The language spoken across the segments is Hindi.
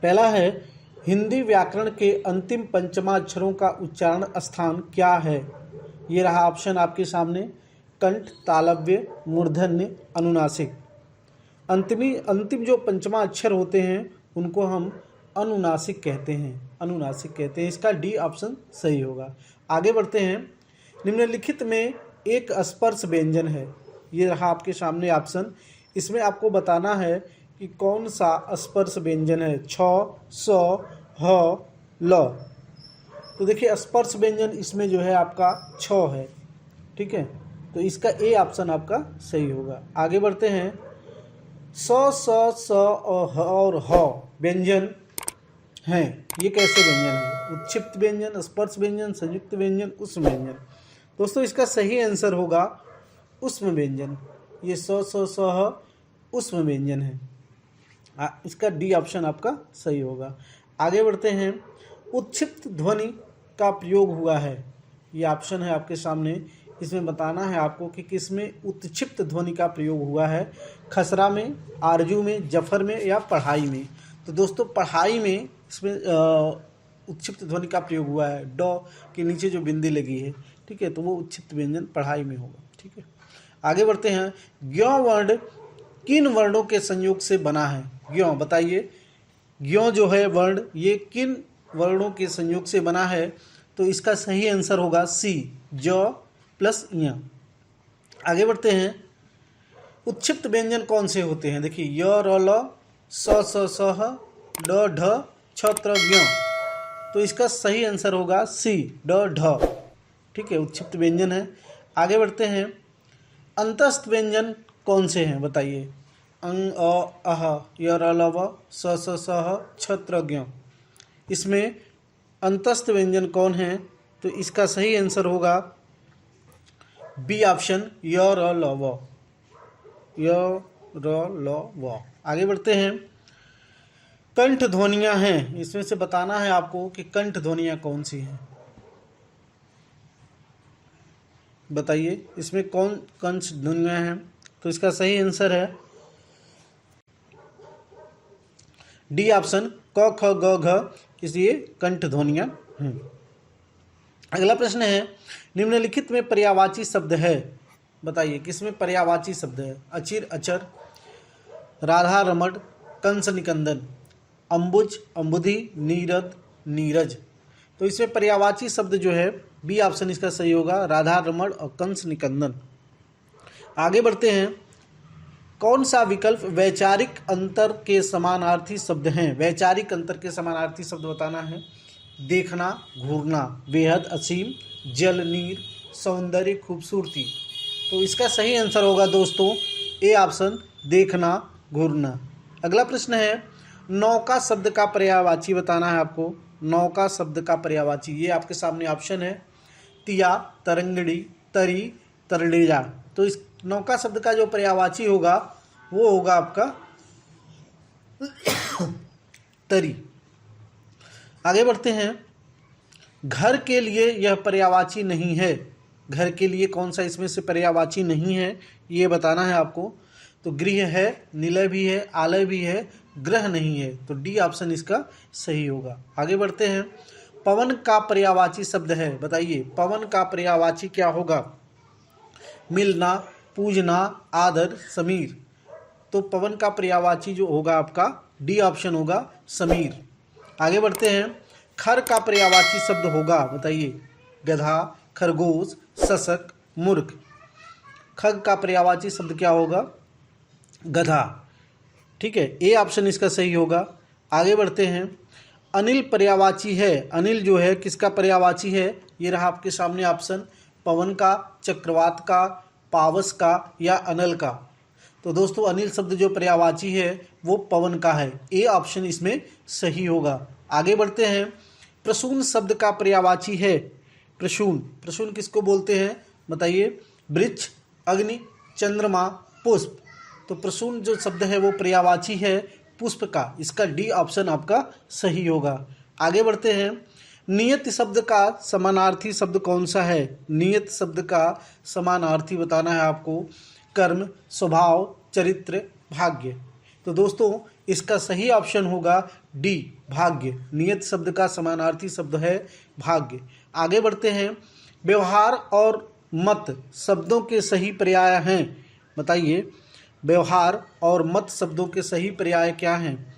पहला है हिंदी व्याकरण के अंतिम पंचमाक्षरों का उच्चारण स्थान क्या है। ये रहा ऑप्शन आपके सामने, कंठ, तालव्य, मूर्धन्य, अनुनासिक। अंतिम जो पंचमा अक्षर होते हैं उनको हम अनुनासिक कहते हैं। इसका डी ऑप्शन सही होगा। आगे बढ़ते हैं। निम्नलिखित में एक स्पर्श व्यंजन है। ये रहा आपके सामने ऑप्शन। इसमें आपको बताना है कि कौन सा स्पर्श व्यंजन है। छ, स, ह, ल। तो देखिए स्पर्श व्यंजन इसमें जो है आपका छ है। ठीक है, तो इसका ए ऑप्शन आपका सही होगा। आगे बढ़ते हैं। स, स और ह व्यंजन हैं। ये कैसे व्यंजन है? उत्क्षिप्त व्यंजन, स्पर्श व्यंजन, संयुक्त व्यंजन, उष्म व्यंजन। दोस्तों इसका सही आंसर होगा उष्म व्यंजन। ये स, ह उष्म व्यंजन है। इसका डी ऑप्शन आपका सही होगा। आगे बढ़ते हैं। उत्क्षिप्त ध्वनि का प्रयोग हुआ है। ये ऑप्शन है आपके सामने। इसमें बताना है आपको कि किसमें उत्क्षिप्त ध्वनि का प्रयोग हुआ है। खसरा में, आरजू में, जफर में या पढ़ाई में। तो दोस्तों पढ़ाई में इसमें उत्क्षिप्त ध्वनि का प्रयोग हुआ है। ड के नीचे जो बिंदी लगी है, ठीक है, तो वो उत्क्षिप्त व्यंजन पढ़ाई में होगा। ठीक है, आगे बढ़ते हैं। ज्ञ वर्ण किन वर्णों के संयोग से बना है? ज्ञ बताइए, ज्ञ जो है वर्ण, ये किन वर्णों के संयोग से बना है? तो इसका सही आंसर होगा सी, ज प्लस य। आगे बढ़ते हैं। उत्क्षिप्त व्यंजन कौन से होते हैं? देखिए य, र, ल, स, ह, ड, ढ, छ, त्र, ज्ञ। तो इसका सही आंसर होगा सी, ड, ढ। ठीक है, उत्क्षिप्त व्यंजन है। आगे बढ़ते हैं। अंतस्थ व्यंजन कौन से हैं बताइए? अंग, अ, अह, य, र, ल, व, स, ह, छ, त्र, ज्ञ। इसमें अंतस्थ व्यंजन कौन है? तो इसका सही आंसर होगा बी ऑप्शन, य, र, ल, व। य, र, ल, व। आगे बढ़ते हैं। कंठ ध्वनियां हैं। इसमें से बताना है आपको कि कंठ ध्वनियां कौन सी हैं। बताइए इसमें कौन कंठ ध्वनियां हैं? तो इसका सही आंसर है डी ऑप्शन, क, ख, ग, घ। इसलिए कंठ ध्वनियां हैं। अगला प्रश्न है। निम्नलिखित में पर्यायवाची शब्द है। बताइए किसमें पर्यायवाची शब्द है? अचिर, अचर, राधा, रमण, कंस, निकंदन, अंबुज, अंबुधि, नीरद, नीरज। तो इसमें पर्यायवाची शब्द जो है बी ऑप्शन इसका सही होगा, राधा, रमण और कंस, निकंदन। आगे बढ़ते हैं। कौन सा विकल्प वैचारिक अंतर के समानार्थी शब्द हैं? वैचारिक अंतर के समानार्थी शब्द बताना है। देखना, घूरना, बेहद, असीम, जल, नीर, सौंदर्य, खूबसूरती। तो इसका सही आंसर होगा दोस्तों ए ऑप्शन, देखना, घूरना। अगला प्रश्न है। नौका शब्द का पर्यायवाची बताना है आपको। नौका शब्द का पर्यायवाची, ये आपके सामने ऑप्शन है। तिया, तरंगड़ी, तरी, तरडेजा। तो इस नौका शब्द का जो पर्यायवाची होगा वो होगा आपका तरी। आगे बढ़ते हैं। घर के लिए यह पर्यायवाची नहीं है। घर के लिए कौन सा इसमें से पर्यायवाची नहीं है ये बताना है आपको। तो गृह है, निलय भी है, आलय भी है, ग्रह नहीं है। तो डी ऑप्शन इसका सही होगा। आगे बढ़ते हैं। पवन का पर्यायवाची शब्द है। बताइए पवन का पर्यायवाची क्या होगा? मिलना, पूजना, आदर, समीर। तो पवन का पर्यायवाची जो होगा आपका डी ऑप्शन होगा, समीर। आगे बढ़ते हैं। खर का पर्यायवाची शब्द होगा। बताइए गधा, खरगोश, शशक, मूर्ख। खग का पर्यायवाची शब्द क्या होगा? गधा। ठीक है, ए ऑप्शन इसका सही होगा। आगे बढ़ते हैं। अनिल पर्यायवाची है। अनिल जो है किसका पर्यायवाची है? ये रहा आपके सामने ऑप्शन, पवन का, चक्रवात का, पावस का या अनल का। तो दोस्तों अनिल शब्द जो पर्यायवाची है वो पवन का है। ए ऑप्शन इसमें सही होगा। आगे बढ़ते हैं। प्रसून शब्द का पर्यायवाची है। प्रसून, प्रसून किसको बोलते हैं बताइए? वृक्ष, अग्नि, चंद्रमा, पुष्प। तो प्रसून जो शब्द है वो पर्यायवाची है पुष्प का। इसका डी ऑप्शन आपका सही होगा। आगे बढ़ते हैं। नियत शब्द का समानार्थी शब्द कौन सा है? नियत शब्द का समानार्थी बताना है आपको। कर्म, स्वभाव, चरित्र, भाग्य। तो दोस्तों इसका सही ऑप्शन होगा डी भाग्य। नियत शब्द का समानार्थी शब्द है भाग्य। आगे बढ़ते हैं। व्यवहार और मत शब्दों के सही पर्याय हैं, बताइए। व्यवहार और मत शब्दों के सही पर्याय क्या हैं?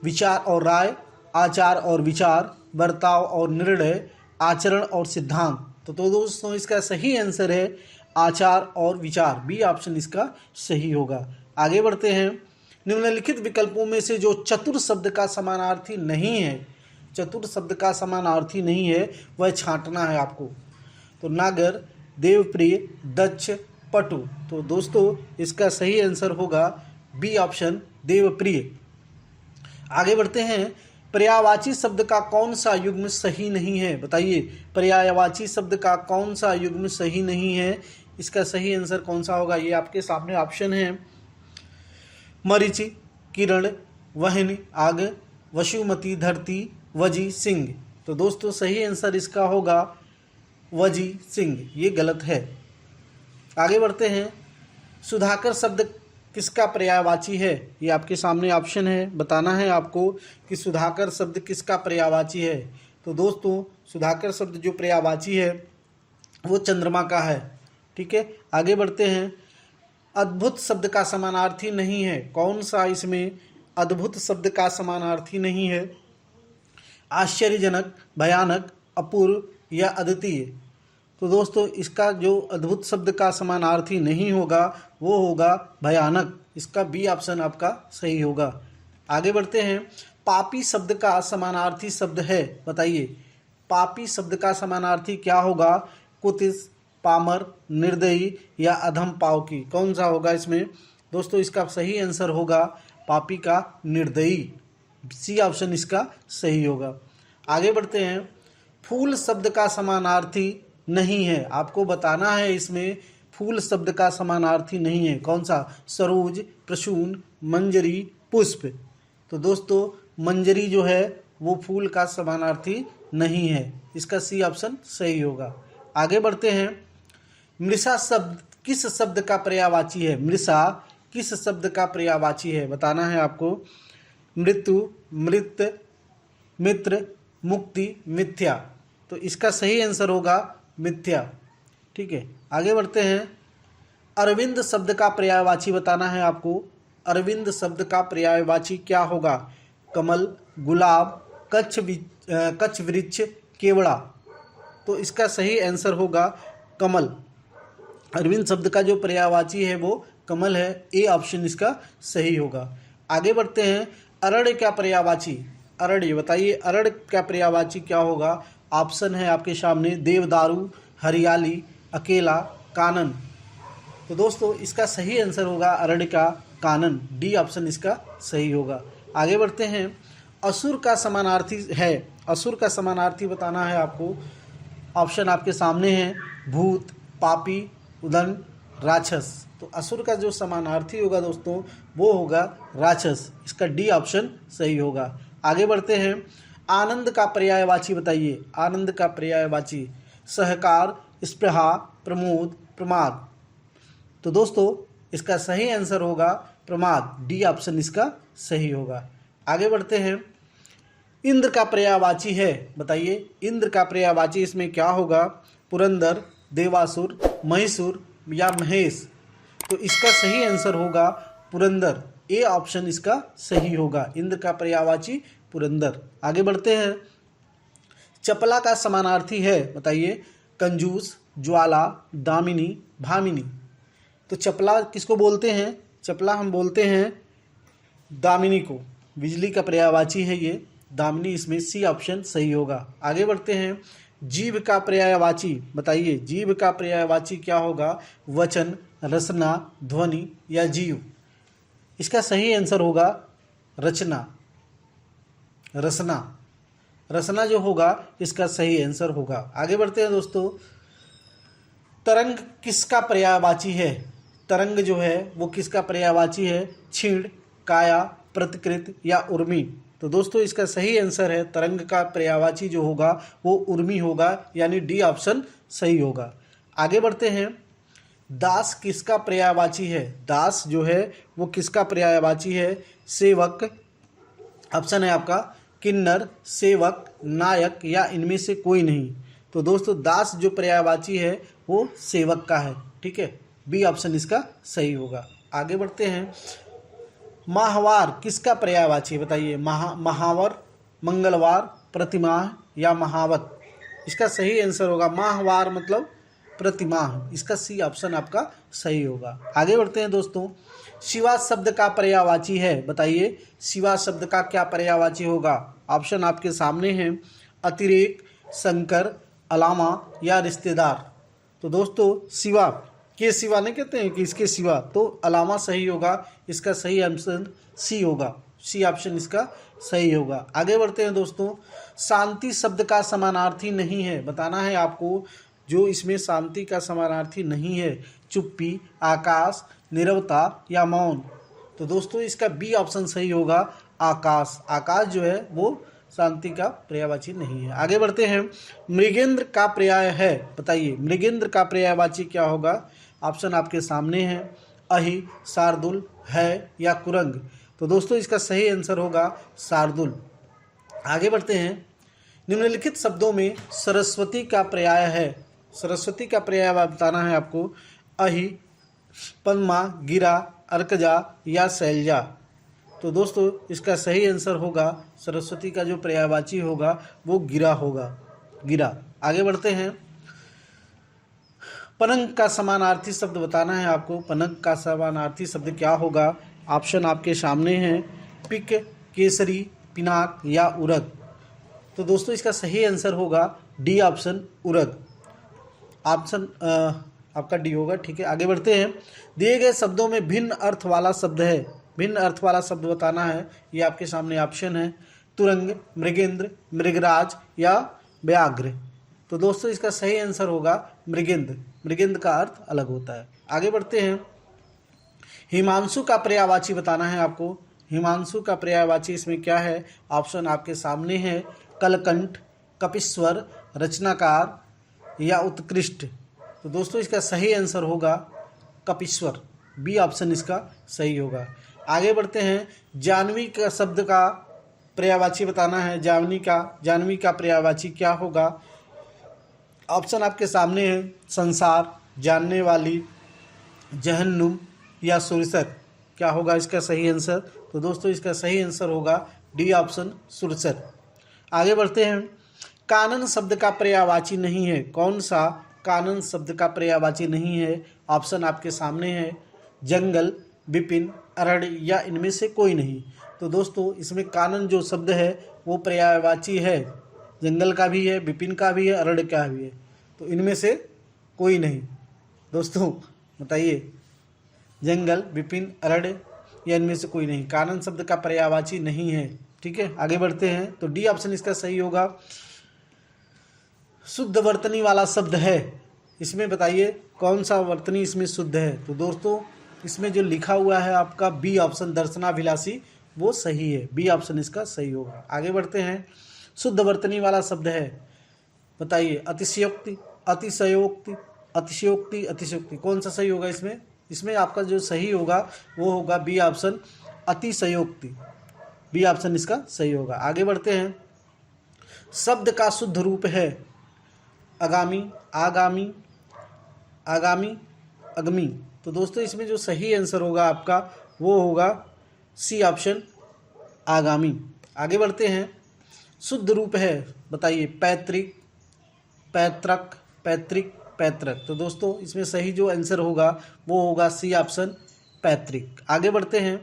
विचार और राय, आचार और विचार, बर्ताव और निर्णय, आचरण और सिद्धांत। तो दोस्तों इसका सही आंसर है आचार और विचार। बी ऑप्शन इसका सही होगा। आगे बढ़ते हैं। निम्नलिखित विकल्पों में से जो चतुर शब्द का समानार्थी नहीं है, चतुर शब्द का समानार्थी नहीं है, वह छांटना है आपको। तो नागर, देवप्रिय, दक्ष, पटु। तो दोस्तों इसका सही आंसर होगा बी ऑप्शन देवप्रिय। आगे बढ़ते हैं। पर्यायवाची शब्द का कौन सा युग्म सही नहीं है, बताइए। पर्यायवाची शब्द का कौन सा युग्म सही नहीं है? इसका सही आंसर कौन सा होगा? ये आपके सामने ऑप्शन है। मरीचि, किरण, वहनी, आग, वसुमती, धरती, वजी, सिंह। तो दोस्तों सही आंसर इसका होगा वजी सिंह। ये गलत है। आगे बढ़ते हैं। सुधाकर शब्द किसका पर्यायवाची है? ये आपके सामने ऑप्शन है। बताना है आपको कि सुधाकर शब्द किसका पर्यायवाची है। तो दोस्तों सुधाकर शब्द जो पर्यायवाची है वो चंद्रमा का है। ठीक है। आगे बढ़ते हैं। अद्भुत शब्द का समानार्थी नहीं है, कौन सा इसमें अद्भुत शब्द का समानार्थी नहीं है? आश्चर्यजनक, भयानक, अपूर्व या अद्वितीय। तो दोस्तों इसका जो अद्भुत शब्द का समानार्थी नहीं होगा वो होगा भयानक। इसका बी ऑप्शन आपका सही होगा। आगे बढ़ते हैं। पापी शब्द का समानार्थी शब्द है, बताइए। पापी शब्द का समानार्थी क्या होगा? कुतिस, पामर, निर्दयी या अधम पावकी। कौन सा होगा इसमें? दोस्तों इसका सही आंसर होगा पापी का निर्दयी। सी ऑप्शन इसका सही होगा। आगे बढ़ते हैं। फूल शब्द का समानार्थी नहीं है, आपको बताना है इसमें फूल शब्द का समानार्थी नहीं है कौन सा? सरोज, प्रसून, मंजरी, पुष्प। तो दोस्तों मंजरी जो है वो फूल का समानार्थी नहीं है। इसका सी ऑप्शन सही होगा। आगे बढ़ते हैं। मृषा शब्द किस शब्द का पर्यायवाची है? मृषा किस शब्द का पर्यायवाची है? बताना है आपको। मृत्यु, मृत, मित्र, मुक्ति, मिथ्या। तो इसका सही आंसर होगा मिथ्या। ठीक है। आगे बढ़ते हैं। अरविंद शब्द का पर्यायवाची बताना है आपको। अरविंद शब्द का पर्यायवाची क्या होगा? कमल, गुलाब, कच्छ वृक्ष, केवड़ा। तो इसका सही आंसर होगा कमल। अरविंद शब्द का जो पर्यायवाची है वो कमल है। ए ऑप्शन इसका सही होगा। आगे बढ़ते हैं। अरण्य क्या पर्यायवाची? अरण्य बताइए। अरण्य क्या पर्यायवाची क्या होगा? ऑप्शन है आपके सामने। देवदारू, हरियाली, अकेला, कानन। तो दोस्तों इसका सही आंसर होगा अरण्य का कानन। डी ऑप्शन इसका सही होगा। आगे बढ़ते हैं। असुर का समानार्थी है, असुर का समानार्थी बताना है आपको। ऑप्शन आपके सामने हैं। भूत, पापी, उदन, राक्षस। तो असुर का जो समानार्थी होगा दोस्तों वो होगा राक्षस। इसका डी ऑप्शन सही होगा। आगे बढ़ते हैं। आनंद का पर्यायवाची बताइए। आनंद का पर्यायवाची सहकार, स्पृहा, प्रमोद, प्रमाद। तो दोस्तों इसका सही आंसर होगा प्रमाद। डी ऑप्शन इसका सही होगा। आगे बढ़ते हैं। इंद्र का पर्यायवाची है, बताइए। इंद्र का पर्यायवाची इसमें क्या होगा? पुरंदर, देवासुर, महिषुर या महेश। तो इसका सही आंसर होगा पुरंदर। ए ऑप्शन इसका सही होगा। इंद्र का पर्यायवाची पुरंदर। आगे बढ़ते हैं। चपला का समानार्थी है, बताइए। कंजूस, ज्वाला, दामिनी, भामिनी। तो चपला किसको बोलते हैं? चपला हम बोलते हैं दामिनी को। बिजली का पर्यायवाची है ये दामिनी। इसमें सी ऑप्शन सही होगा। आगे बढ़ते हैं। जीव का पर्यायवाची बताइए। जीव का पर्यायवाची क्या होगा? वचन, रचना, ध्वनि या जीव। इसका सही आंसर होगा रचना, रचना। रचना जो होगा इसका सही आंसर होगा। आगे बढ़ते हैं दोस्तों। तरंग किसका पर्यायवाची है? तरंग जो है वो किसका पर्यायवाची है? क्षीण, काया, प्रतिकृत या उर्मी। तो दोस्तों इसका सही आंसर है तरंग का पर्यायवाची जो होगा वो उर्मी होगा, यानी डी ऑप्शन सही होगा। आगे बढ़ते हैं। दास किसका पर्यायवाची है? दास जो है वो किसका पर्यायवाची है? सेवक, ऑप्शन है आपका किन्नर, सेवक, नायक या इनमें से कोई नहीं। तो दोस्तों दास जो पर्यायवाची है वो सेवक का है, ठीक है, बी ऑप्शन इसका सही होगा। आगे बढ़ते हैं। माहवार किसका पर्यायवाची है बताइए। महावर, मंगलवार, प्रतिमाह या महावत। इसका सही आंसर होगा माहवार मतलब प्रतिमाह, इसका सी ऑप्शन आपका सही होगा। आगे बढ़ते हैं दोस्तों। शिवा शब्द का पर्यायवाची है बताइए, शिवा शब्द का क्या पर्यायवाची होगा। ऑप्शन आपके सामने हैं, अतिरेक, संकर, अलामा या रिश्तेदार। तो दोस्तों शिवा के सिवा नहीं कहते हैं कि इसके सिवा, तो अलामा सही होगा, इसका सही ऑप्शन सी होगा, सी ऑप्शन इसका सही होगा। आगे बढ़ते हैं दोस्तों। शांति शब्द का समानार्थी नहीं है, बताना है आपको जो इसमें शांति का समानार्थी नहीं है। चुप्पी, आकाश, नीरवता या मौन। तो दोस्तों इसका बी ऑप्शन सही होगा, आकाश। आकाश जो है वो शांति का पर्यायवाची नहीं है। आगे बढ़ते हैं। मृगेंद्र का पर्याय है बताइए, मृगेंद्र का पर्यायवाची क्या होगा। ऑप्शन आपके सामने है, अहि, शार्दुल, है या कुरंग। तो दोस्तों इसका सही आंसर होगा शार्दुल। आगे बढ़ते हैं। निम्नलिखित शब्दों में सरस्वती का पर्याय है, सरस्वती का पर्याय बताना है आपको। अहि, पद्मा, गिरा, अर्कजा या शैलजा। तो दोस्तों इसका सही आंसर होगा, सरस्वती का जो पर्यायवाची होगा वो गिरा होगा, गिरा। आगे बढ़ते हैं। पनंग का समानार्थी शब्द बताना है आपको, पनंग का समानार्थी शब्द क्या होगा। ऑप्शन आपके सामने हैं, पिक, केसरी, पिनाक या उरग। तो दोस्तों इसका सही आंसर होगा डी ऑप्शन उरग, ऑप्शन आपका डी होगा, ठीक है। आगे बढ़ते हैं। दिए गए शब्दों में भिन्न अर्थ वाला शब्द है, भिन्न अर्थ वाला शब्द बताना है। ये आपके सामने ऑप्शन है, तुरंग, मृगेंद्र, मृगराज या व्याघ्र। तो दोस्तों इसका सही आंसर होगा मृगेंद्र, मृगेंद्र का अर्थ अलग होता है। आगे बढ़ते हैं। हिमांशु का पर्यायवाची बताना है आपको, हिमांशु का पर्यायवाची इसमें क्या है। ऑप्शन आपके सामने है, कलकंठ, कपीश्वर, रचनाकार या उत्कृष्ट। तो दोस्तों इसका सही आंसर होगा कपीश्वर, बी ऑप्शन इसका सही होगा। आगे बढ़ते हैं। जानवी का शब्द का पर्यायवाची बताना है, जानवी का पर्यायवाची क्या होगा। ऑप्शन आपके सामने है, संसार, जानने वाली, जहन्नुम या सुरसर। क्या होगा इसका सही आंसर। तो दोस्तों इसका सही आंसर होगा डी ऑप्शन सुरसर। आगे बढ़ते हैं। कानन शब्द का पर्यायवाची नहीं है, कौन सा कानन शब्द का पर्यायवाची नहीं है। ऑप्शन आपके सामने है, जंगल, विपिन, अरण्य या इनमें से कोई नहीं। तो दोस्तों इसमें कानन जो शब्द है वो पर्यायवाची है, जंगल का भी है, विपिन का भी है, अरण्य का भी है। तो इनमें से कोई नहीं। दोस्तों बताइए, जंगल, विपिन, अरण्य या इनमें से कोई नहीं, कानन शब्द का पर्यायवाची नहीं है, ठीक है। आगे बढ़ते हैं। तो डी ऑप्शन इसका सही होगा। शुद्ध वर्तनी वाला शब्द है, इसमें बताइए कौन सा वर्तनी इसमें शुद्ध है। तो दोस्तों इसमें जो लिखा हुआ है आपका बी ऑप्शन दर्शनाभिलाषी, वो सही है, बी ऑप्शन इसका सही होगा। आगे बढ़ते हैं। शुद्ध वर्तनी वाला शब्द है बताइए, अतिशयोक्ति, अतिशयोक्ति, अतिशयोक्ति, अतिशयोक्ति, कौन सा सही होगा इसमें। इसमें आपका जो सही होगा वो होगा बी ऑप्शन अतिशयोक्ति, बी ऑप्शन इसका सही होगा। आगे बढ़ते हैं। शब्द का शुद्ध रूप है आगामी, आगामी, आगामी, अगमी। तो दोस्तों इसमें जो सही आंसर होगा आपका वो होगा सी ऑप्शन आगामी। आगे बढ़ते हैं। शुद्ध रूप है बताइए, पैतृक, पैतृक, पैतृक, पैतृक। तो दोस्तों इसमें सही जो आंसर होगा वो होगा सी ऑप्शन पैतृक। आगे बढ़ते हैं।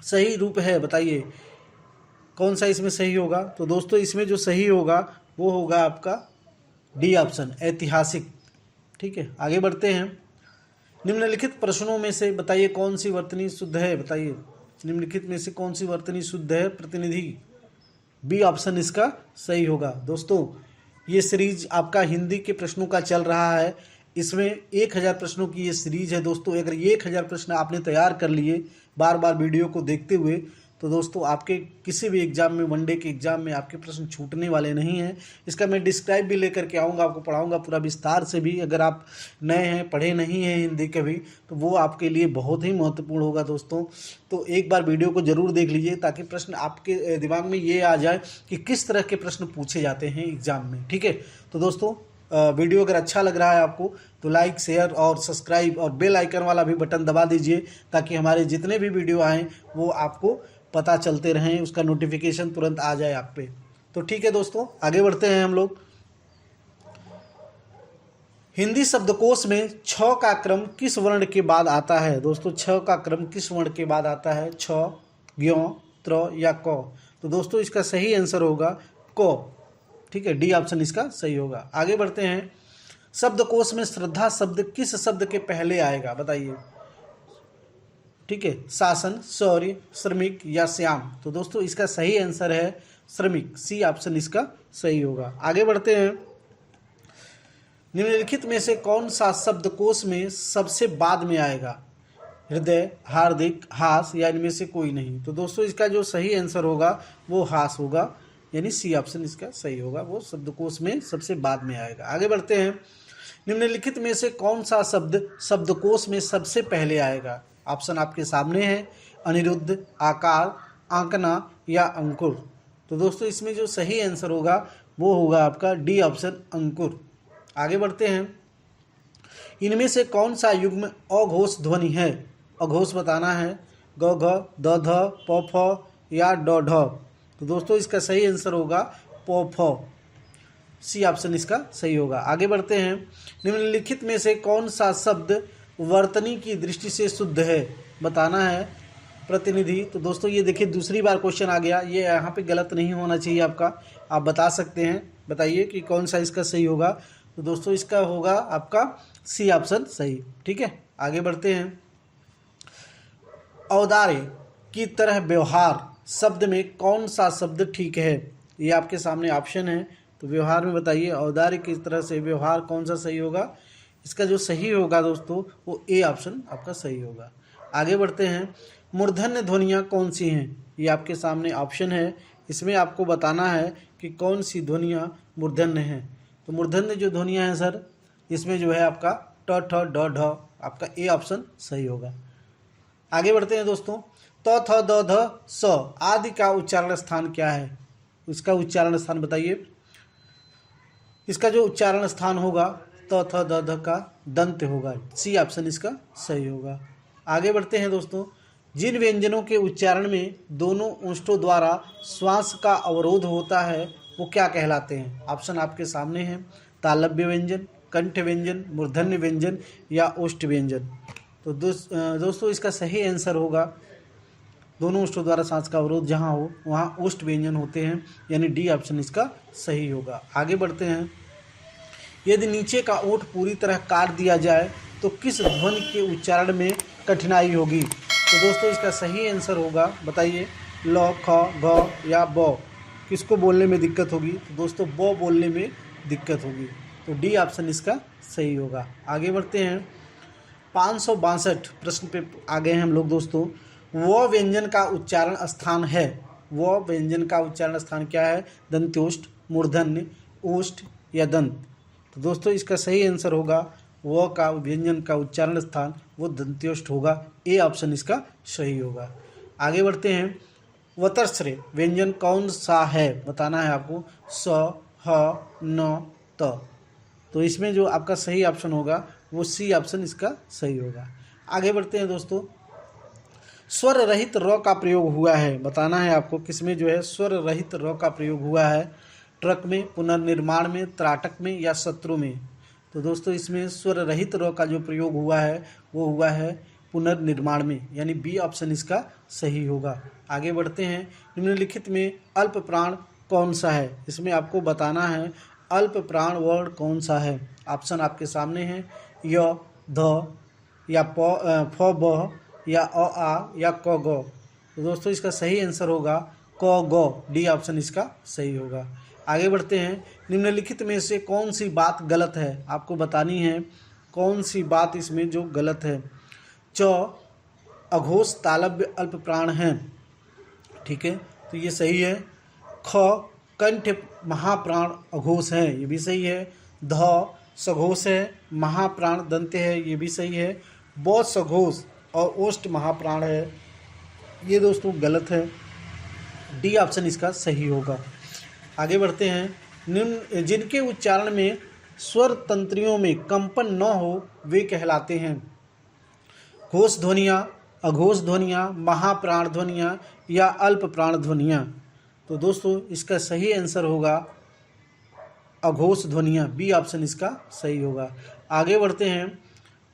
सही रूप है बताइए कौन सा इसमें सही होगा। तो दोस्तों इसमें जो सही होगा वो होगा आपका डी ऑप्शन ऐतिहासिक, ठीक है। आगे बढ़ते हैं। निम्नलिखित प्रश्नों में से बताइए कौन सी वर्तनी शुद्ध है, बताइए निम्नलिखित में से कौन सी वर्तनी शुद्ध है। प्रतिनिधि, बी ऑप्शन इसका सही होगा। दोस्तों ये सीरीज आपका हिंदी के प्रश्नों का चल रहा है, इसमें 1000 प्रश्नों की ये सीरीज है। दोस्तों अगर 1000 प्रश्न आपने तैयार कर लिए बार बार वीडियो को देखते हुए, तो दोस्तों आपके किसी भी एग्जाम में, वनडे के एग्जाम में आपके प्रश्न छूटने वाले नहीं हैं। इसका मैं डिस्क्राइब भी लेकर के आऊँगा, आपको पढ़ाऊँगा पूरा विस्तार से भी। अगर आप नए हैं, पढ़े नहीं हैं हिंदी कभी, तो वो आपके लिए बहुत ही महत्वपूर्ण होगा दोस्तों। तो एक बार वीडियो को ज़रूर देख लीजिए ताकि प्रश्न आपके दिमाग में ये आ जाए कि किस तरह के प्रश्न पूछे जाते हैं एग्जाम में। ठीक है, तो दोस्तों वीडियो अगर अच्छा लग रहा है आपको तो लाइक, शेयर और सब्सक्राइब और बेल आइकन वाला भी बटन दबा दीजिए ताकि हमारे जितने भी वीडियो आएँ वो आपको पता चलते रहें, उसका नोटिफिकेशन तुरंत आ जाए आप पे। तो ठीक है दोस्तों, आगे बढ़ते हैं हम लोग। हिंदी शब्दकोश में छ का क्रम किस वर्ण के बाद आता है? दोस्तों छ का क्रम किस वर्ण के बाद आता है? छ, ज्ञ, त्र या क? तो दोस्तों इसका सही आंसर होगा क। ठीक है, डी ऑप्शन इसका सही होगा। आगे बढ़ते हैं। शब्दकोश में श्रद्धा शब्द किस शब्द के पहले आएगा? बताइए। ठीक है, शासन, शौर्य, श्रमिक या श्याम? तो दोस्तों इसका सही आंसर है श्रमिक, सी ऑप्शन इसका सही होगा। आगे बढ़ते हैं। निम्नलिखित में से कौन सा शब्दकोश में सबसे बाद में आएगा? हृदय, हार्दिक, हास या इनमें से कोई नहीं? तो दोस्तों इसका जो सही आंसर होगा वो हास होगा, यानी सी ऑप्शन इसका सही होगा, वो शब्दकोश में सबसे बाद में आएगा। आगे बढ़ते हैं। निम्नलिखित में से कौन सा शब्द शब्दकोश में सबसे पहले आएगा? ऑप्शन आपके सामने है। अनिरुद्ध, आकार, आंकना या अंकुर? तो दोस्तों इसमें जो सही आंसर होगा वो होगा आपका डी ऑप्शन अंकुर। आगे बढ़ते हैं। इनमें से कौन सा युग्म अघोष ध्वनि है? अघोष बताना है। ग, घ, द, ध, प, फ या ड, ढ? तो दोस्तों इसका सही आंसर होगा प, फ, सी ऑप्शन इसका सही होगा। आगे बढ़ते हैं। निम्नलिखित में से कौन सा शब्द वर्तनी की दृष्टि से शुद्ध है? बताना है। प्रतिनिधि? तो दोस्तों ये देखिए दूसरी बार क्वेश्चन आ गया, ये यहाँ पे गलत नहीं होना चाहिए आपका, आप बता सकते हैं। बताइए कि कौन सा इसका सही होगा। तो दोस्तों इसका होगा आपका सी ऑप्शन सही। ठीक है, आगे बढ़ते हैं। औदार्य की तरह व्यवहार शब्द में कौन सा शब्द ठीक है? ये आपके सामने ऑप्शन है, तो व्यवहार में बताइए औदार्य की तरह से व्यवहार कौन सा सही होगा? इसका जो सही होगा दोस्तों वो ए ऑप्शन आपका सही होगा। आगे बढ़ते हैं। मूर्धन्य ध्वनियाँ कौन सी हैं? ये आपके सामने ऑप्शन है, इसमें आपको बताना है कि कौन सी ध्वनियाँ मूर्धन्य हैं। तो मूर्धन्य जो ध्वनियाँ हैं सर, इसमें जो है आपका ट, ठ, ड, ढ, आपका ए ऑप्शन सही होगा। आगे बढ़ते हैं दोस्तों। त, थ, द, ध, स आदि का उच्चारण स्थान क्या है? इसका उच्चारण स्थान बताइए। इसका जो उच्चारण स्थान होगा त, थ, द, ध का दंत होगा, सी ऑप्शन इसका सही होगा। आगे बढ़ते हैं दोस्तों। जिन व्यंजनों के उच्चारण में दोनों ओष्ठों द्वारा श्वास का अवरोध होता है वो क्या कहलाते हैं? ऑप्शन आपके सामने हैं। तालव्य व्यंजन, कंठ व्यंजन, मूर्धन्य व्यंजन या ओष्ठ व्यंजन? तो दोस्तों इसका सही आंसर होगा दोनों ओष्ठों द्वारा सांस का अवरोध जहाँ हो वहाँ ओष्ठ व्यंजन होते हैं, यानी डी ऑप्शन इसका सही होगा। आगे बढ़ते हैं। यदि नीचे का ओठ पूरी तरह काट दिया जाए तो किस ध्वनि के उच्चारण में कठिनाई होगी? तो दोस्तों इसका सही आंसर होगा, बताइए। ल, ख, घ या ब? किसको बोलने में दिक्कत होगी? तो दोस्तों ब बोलने में दिक्कत होगी, तो डी ऑप्शन इसका सही होगा। आगे बढ़ते हैं। 562 प्रश्न पे आ गए हैं हम लोग दोस्तों। व व्यंजन का उच्चारण स्थान है। व व्यंजन का उच्चारण स्थान क्या है? दंत्योष्ठ, मूर्धन्य, ओष्ठ या दंत? तो दोस्तों इसका सही आंसर होगा व का व्यंजन का उच्चारण स्थान वो दंत्योष्ठ होगा, ए ऑप्शन इसका सही होगा। आगे बढ़ते हैं। वतश्रय व्यंजन कौन सा है? बताना है आपको। स, ह, न, त? तो इसमें जो आपका सही ऑप्शन होगा वो सी ऑप्शन इसका सही होगा। आगे बढ़ते हैं दोस्तों। स्वर रहित र का प्रयोग हुआ है, बताना है आपको किसमें जो है स्वर रहित र का प्रयोग हुआ है? ट्रक में, पुनर्निर्माण में, त्राटक में या शत्रु में? तो दोस्तों इसमें स्वर रहित र का जो प्रयोग हुआ है वो हुआ है पुनर्निर्माण में, यानी बी ऑप्शन इसका सही होगा। आगे बढ़ते हैं। निम्नलिखित में अल्प प्राण कौन सा है? इसमें आपको बताना है अल्प प्राण वर्ण कौन सा है। ऑप्शन आपके सामने है। य, ध या प, फ, ब या अ, आ या क, ग? तो दोस्तों इसका सही आंसर होगा क, ग, डी ऑप्शन इसका सही होगा। आगे बढ़ते हैं। निम्नलिखित में से कौन सी बात गलत है? आपको बतानी है कौन सी बात इसमें जो गलत है। च अघोष तालव्य अल्प प्राण हैं। ठीक है, तो ये सही है। ख कंठ महाप्राण अघोष है, ये भी सही है। ध सघोष है, महाप्राण दंत है, ये भी सही है। ब सघोष और ओष्ठ महाप्राण है, ये दोस्तों गलत है। डी ऑप्शन इसका सही होगा। आगे बढ़ते हैं। निम्न जिनके उच्चारण में स्वर तंत्रियों में कंपन न हो वे कहलाते हैं। घोष ध्वनियाँ, अघोष ध्वनियाँ, महाप्राण ध्वनियाँ या अल्प प्राण ध्वनियाँ। तो दोस्तों इसका सही आंसर होगा अघोष ध्वनियाँ, बी ऑप्शन इसका सही होगा। आगे बढ़ते हैं।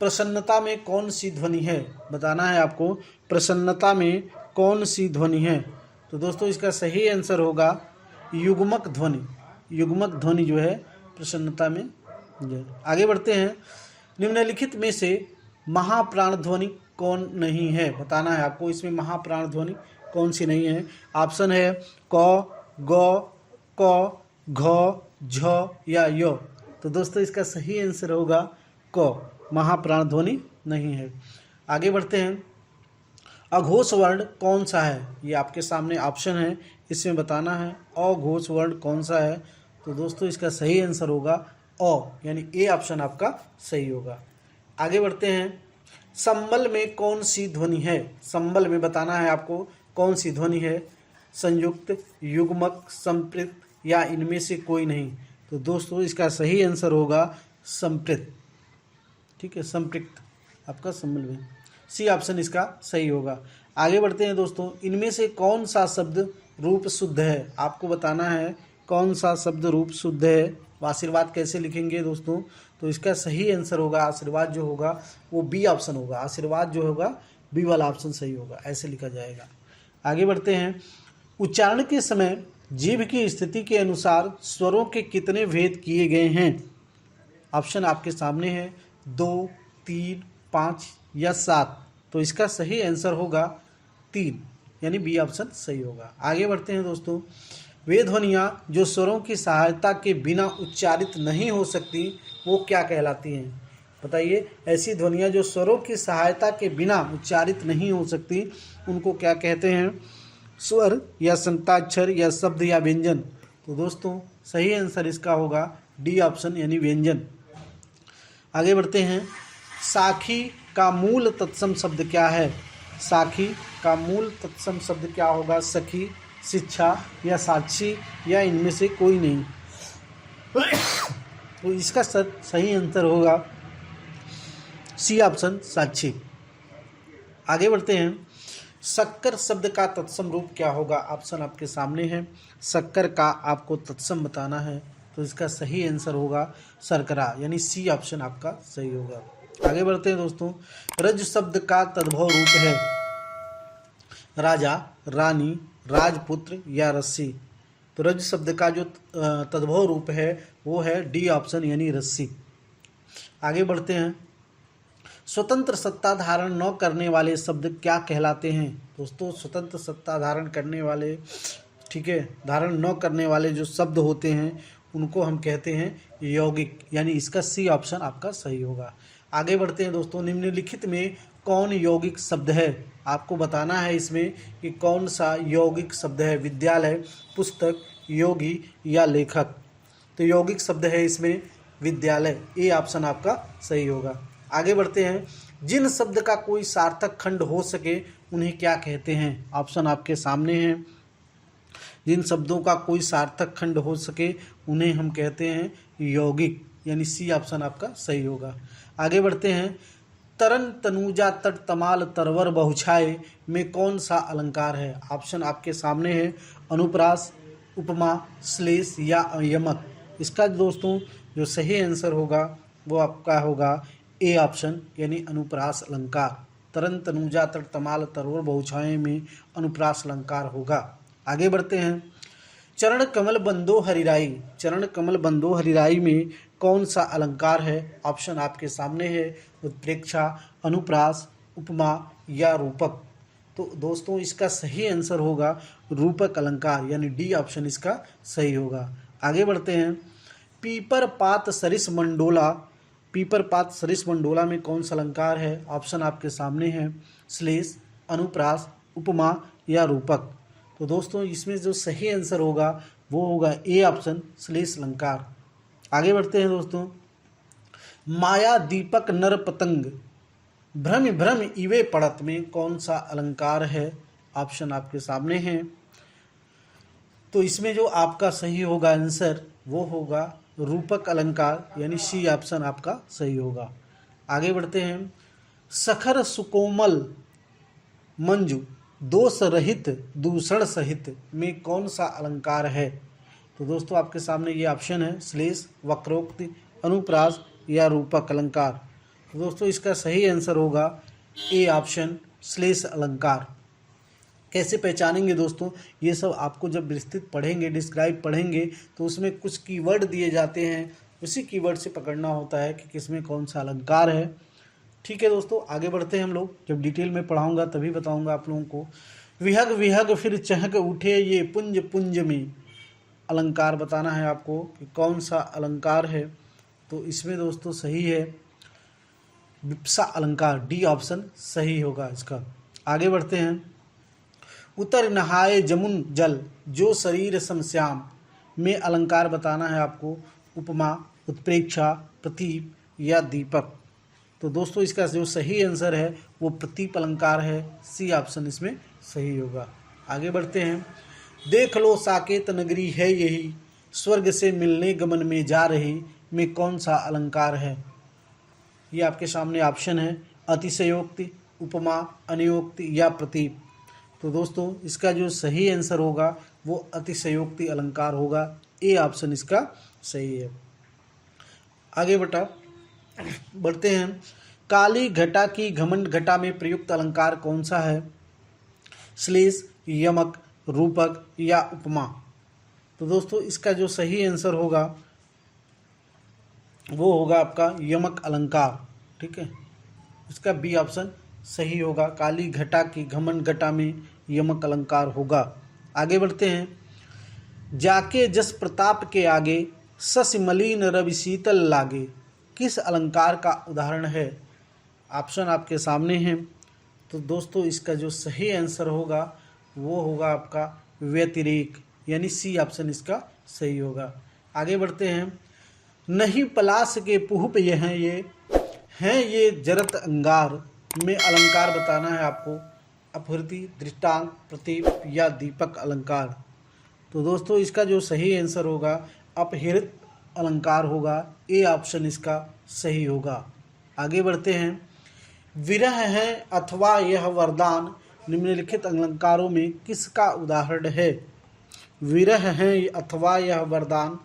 प्रसन्नता में कौन सी ध्वनि है, बताना है आपको। प्रसन्नता में कौन सी ध्वनि है, तो दोस्तों इसका सही आंसर होगा युग्मक ध्वनि। युग्मक ध्वनि जो है प्रसन्नता में। आगे बढ़ते हैं। निम्नलिखित में से महाप्राण ध्वनि कौन नहीं है, बताना है आपको। इसमें महाप्राण ध्वनि कौन सी नहीं है। ऑप्शन है क, ग, क, घ, झ या य। तो दोस्तों इसका सही आंसर होगा क, महाप्राण ध्वनि नहीं है। आगे बढ़ते हैं। अघोष वर्ण कौन सा है, ये आपके सामने ऑप्शन है, इसमें बताना है अघोष वर्ण कौन सा है। तो दोस्तों इसका सही आंसर होगा अ, यानी ए ऑप्शन आपका सही होगा। आगे बढ़ते हैं। संबल में कौन सी ध्वनि है, संबल में बताना है आपको कौन सी ध्वनि है। संयुक्त, युग्मक, संपृक्त या इनमें से कोई नहीं। तो दोस्तों इसका सही आंसर होगा संपृक्त। ठीक है, संपृक्त आपका संबल में, सी ऑप्शन इसका सही होगा। आगे बढ़ते हैं दोस्तों। इनमें से कौन सा शब्द रूप शुद्ध है, आपको बताना है कौन सा शब्द रूप शुद्ध है। आशीर्वाद कैसे लिखेंगे दोस्तों, तो इसका सही आंसर होगा आशीर्वाद जो होगा वो बी ऑप्शन होगा। आशीर्वाद जो होगा बी वाला ऑप्शन सही होगा, ऐसे लिखा जाएगा। आगे बढ़ते हैं। उच्चारण के समय जीभ की स्थिति के अनुसार स्वरों के कितने भेद किए गए हैं। ऑप्शन आपके सामने है 2, 3, 5 या 7। तो इसका सही आंसर होगा 3, यानी बी ऑप्शन सही होगा। आगे बढ़ते हैं दोस्तों। वे ध्वनियाँ जो स्वरों की सहायता के बिना उच्चारित नहीं हो सकती वो क्या कहलाती हैं, बताइए। ऐसी ध्वनियाँ जो स्वरों की सहायता के बिना उच्चारित नहीं हो सकती उनको क्या कहते हैं। स्वर या संताक्षर या शब्द या व्यंजन। तो दोस्तों सही आंसर इसका होगा डी ऑप्शन, यानी व्यंजन। आगे बढ़ते हैं। साखी का मूल तत्सम शब्द क्या है, साखी का मूल तत्सम शब्द क्या होगा। सखी, शिक्षा या साक्षी या इनमें से कोई नहीं। तो इसका सही आंसर होगा सी ऑप्शन, साक्षी। आगे बढ़ते हैं। शक्कर शब्द का तत्सम रूप क्या होगा, ऑप्शन आपके सामने है। शक्कर का आपको तत्सम बताना है, तो इसका सही आंसर होगा शर्करा, यानी सी ऑप्शन आपका सही होगा। आगे बढ़ते हैं दोस्तों। रज शब्द का तद्भव रूप है राजा, रानी, राजपुत्र या रस्सी। तो रज शब्द का जो तद्भव रूप है वो है डी ऑप्शन, यानी रस्सी। आगे बढ़ते हैं। स्वतंत्र सत्ता धारण न करने वाले शब्द क्या कहलाते हैं, दोस्तों। स्वतंत्र सत्ता धारण करने वाले, ठीक है, धारण न करने वाले जो शब्द होते हैं उनको हम कहते हैं यौगिक, यानी इसका सी ऑप्शन आपका सही होगा। आगे बढ़ते हैं दोस्तों। निम्नलिखित में कौन यौगिक शब्द है, आपको बताना है इसमें कि कौन सा यौगिक शब्द है। विद्यालय, पुस्तक, योगी या लेखक। तो यौगिक शब्द है इसमें विद्यालय, ए ऑप्शन आपका सही होगा। आगे बढ़ते हैं। जिन शब्द का कोई सार्थक खंड हो सके उन्हें क्या कहते हैं, ऑप्शन आपके सामने हैं। जिन शब्दों का कोई सार्थक खंड हो सके उन्हें हम कहते हैं यौगिक, यानी सी ऑप्शन आपका सही होगा। आगे बढ़ते हैं। तरन, तनुजा, तट, तमाल, तरवर, बहुछाए में कौन सा अलंकार है, ऑप्शन आपके सामने है। अनुप्रास, उपमा, श्लेष या यमक। इसका दोस्तों जो सही आंसर होगा वो आपका होगा ए ऑप्शन, यानी अनुप्रास अलंकार। तरन, तनुजा, तट, तमाल, तरवर, बहुछाए में अनुप्रास अलंकार होगा। आगे बढ़ते हैं। चरण कमल बंदो हरिराई, चरण कमल बंदो हरिराई में कौन सा अलंकार है, ऑप्शन आपके सामने है। उत्प्रेक्षा, अनुप्रास, उपमा या रूपक। तो दोस्तों इसका सही आंसर होगा रूपक अलंकार, यानी डी ऑप्शन इसका सही होगा। आगे बढ़ते हैं। पीपर पात सरिस मंडोला, पीपर पात सरिस मंडोला में कौन सा अलंकार है, ऑप्शन आपके सामने है। श्लेष, अनुप्रास, उपमा या रूपक। तो दोस्तों इसमें जो सही आंसर होगा वो होगा ए ऑप्शन श्लेष अलंकार। आगे बढ़ते हैं दोस्तों। माया दीपक नर पतंग भ्रम भ्रम इवे पड़त में कौन सा अलंकार है? ऑप्शन आपके सामने हैं। तो इसमें जो आपका सही होगा आंसर वो होगा रूपक अलंकार, यानी सी ऑप्शन आपका सही होगा। आगे बढ़ते हैं। सखर सुकोमल मंजू दोष रहित दूषण सहित में कौन सा अलंकार है? तो दोस्तों आपके सामने ये ऑप्शन है श्लेष, वक्रोक्ति, अनुप्रास या रूपक अलंकार। तो दोस्तों इसका सही आंसर होगा ए ऑप्शन श्लेष अलंकार। कैसे पहचानेंगे दोस्तों? ये सब आपको जब विस्तृत पढ़ेंगे, डिस्क्राइब पढ़ेंगे, तो उसमें कुछ कीवर्ड दिए जाते हैं, उसी कीवर्ड से पकड़ना होता है कि किसमें कौन सा अलंकार है। ठीक है दोस्तों, आगे बढ़ते हैं हम लोग। जब डिटेल में पढ़ाऊंगा तभी बताऊंगा आप लोगों को। विहग विहग फिर चहक उठे ये पुंज पुंज में अलंकार बताना है आपको कि कौन सा अलंकार है। तो इसमें दोस्तों सही है विप्सा अलंकार, डी ऑप्शन सही होगा इसका। आगे बढ़ते हैं। उतर नहाए जमुन जल जो शरीर समश्याम में अलंकार बताना है आपको उपमा, उत्प्रेक्षा, प्रतीप या दीपक। तो दोस्तों इसका जो सही आंसर है वो प्रतीप अलंकार है, सी ऑप्शन इसमें सही होगा। आगे बढ़ते हैं। देख लो साकेत नगरी है यही स्वर्ग से मिलने गमन में जा रही में कौन सा अलंकार है? ये आपके सामने ऑप्शन है अतिशयोक्ति, उपमा, अनियोक्ति या प्रतीप। तो दोस्तों इसका जो सही आंसर होगा वो अतिशयोक्ति अलंकार होगा, ए ऑप्शन इसका सही है। आगे बढ़ते हैं। काली घटा की घमंड घटा में प्रयुक्त अलंकार कौन सा है? श्लेष, यमक, रूपक या उपमा। तो दोस्तों इसका जो सही आंसर होगा वो होगा आपका यमक अलंकार। ठीक है, इसका बी ऑप्शन सही होगा। काली घटा की घमंड घटा में यमक अलंकार होगा। आगे बढ़ते हैं। जाके जस प्रताप के आगे सस मलिन रवि शीतल लागे किस अलंकार का उदाहरण है? ऑप्शन आपके सामने हैं। तो दोस्तों इसका जो सही आंसर होगा वो होगा आपका व्यतिरेक, यानी सी ऑप्शन इसका सही होगा। आगे बढ़ते हैं। नहीं पलाश के पुष्प ये हैं ये जरत अंगार में अलंकार बताना है आपको अपहृति, दृष्टांत, प्रतीप या दीपक अलंकार। तो दोस्तों इसका जो सही आंसर होगा अपहृत अलंकार होगा, ए ऑप्शन इसका सही होगा। आगे बढ़ते हैं। विरह है अथवा यह वरदान निम्नलिखित अलंकारों में किसका उदाहरण है? विरह है अथवा यह वरदान,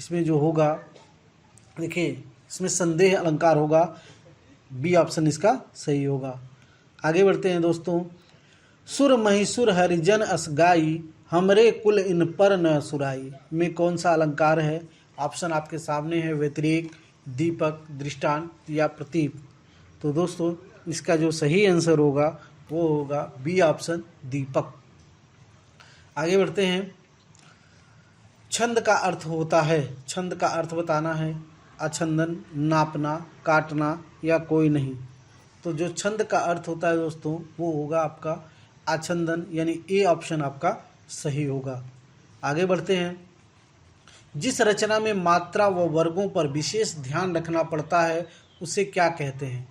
इसमें जो होगा देखिए इसमें संदेह अलंकार होगा, बी ऑप्शन इसका सही होगा। आगे बढ़ते हैं दोस्तों। सुर महिसुर हरिजन असगाई हमरे कुल इन पर न सुराई में कौन सा अलंकार है? ऑप्शन आपके सामने है व्यतिरेक, दीपक, दृष्टांत या प्रतीप। तो दोस्तों इसका जो सही आंसर होगा वो होगा बी ऑप्शन दीपक। आगे बढ़ते हैं। छंद का अर्थ होता है, छंद का अर्थ बताना है अछंदन, नापना, काटना या कोई नहीं। तो जो छंद का अर्थ होता है दोस्तों वो होगा आपका आछंदन, यानी ए ऑप्शन आपका सही होगा। आगे बढ़ते हैं। जिस रचना में मात्रा व वर्गों पर विशेष ध्यान रखना पड़ता है उसे क्या कहते हैं?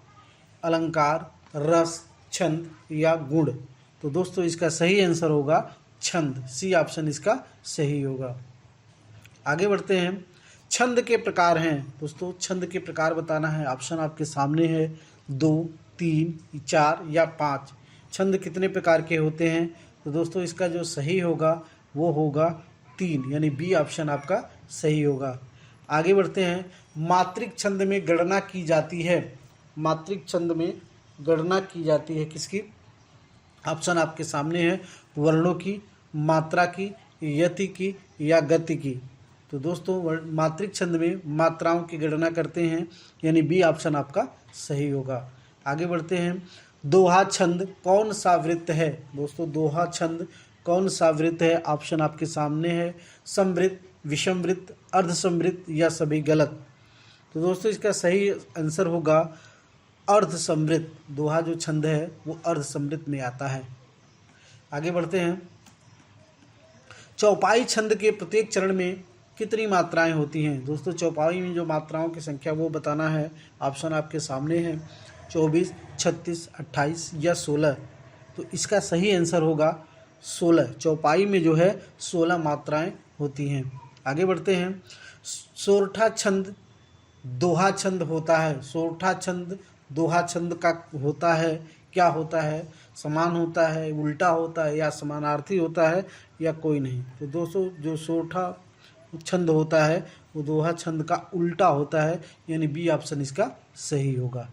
अलंकार, रस, छंद या गुण। तो दोस्तों इसका सही आंसर होगा छंद, सी ऑप्शन इसका सही होगा। आगे बढ़ते हैं। छंद के प्रकार हैं दोस्तों, छंद के प्रकार बताना है, ऑप्शन आपके सामने है 2, 3, 4 या 5। छंद कितने प्रकार के होते हैं? तो दोस्तों इसका जो सही होगा वो होगा 3, यानी बी ऑप्शन आपका सही होगा। आगे बढ़ते हैं। मात्रिक छंद में गणना की जाती है, मात्रिक छंद में गणना की जाती है किसकी? ऑप्शन आपके सामने है वर्णों की, मात्रा की, यति की या गति की। तो दोस्तों मात्रिक छंद में मात्राओं की गणना करते हैं, यानी बी ऑप्शन आपका सही होगा। आगे बढ़ते हैं। दोहा छंद कौन सा वृत्त है? दोस्तों दोहा छंद कौन सा वृत्त है? ऑप्शन आपके सामने है समवृत्त, विषमवृत्त, अर्धसमवृत्त या सभी गलत। तो दोस्तों इसका सही आंसर होगा अर्धसमवृत्त। दोहा जो छंद है वो अर्धसमवृत्त में आता है। आगे बढ़ते हैं। चौपाई छंद के प्रत्येक चरण में कितनी मात्राएं होती हैं? दोस्तों चौपाई में जो मात्राओं की संख्या वो बताना है। ऑप्शन आपके सामने है 24, 36, 28 या 16। तो इसका सही आंसर होगा 16। चौपाई में जो है 16 मात्राएं होती हैं। आगे बढ़ते हैं। सोरठा छंद दोहा छंद होता है। सोरठा छंद दोहा छंद का होता है, क्या होता है? समान होता है, उल्टा होता है, या समानार्थी होता है, या कोई नहीं। तो दोस्तों जो सोरठा छंद होता है वो दोहा छंद का उल्टा होता है, यानी बी ऑप्शन इसका सही होगा।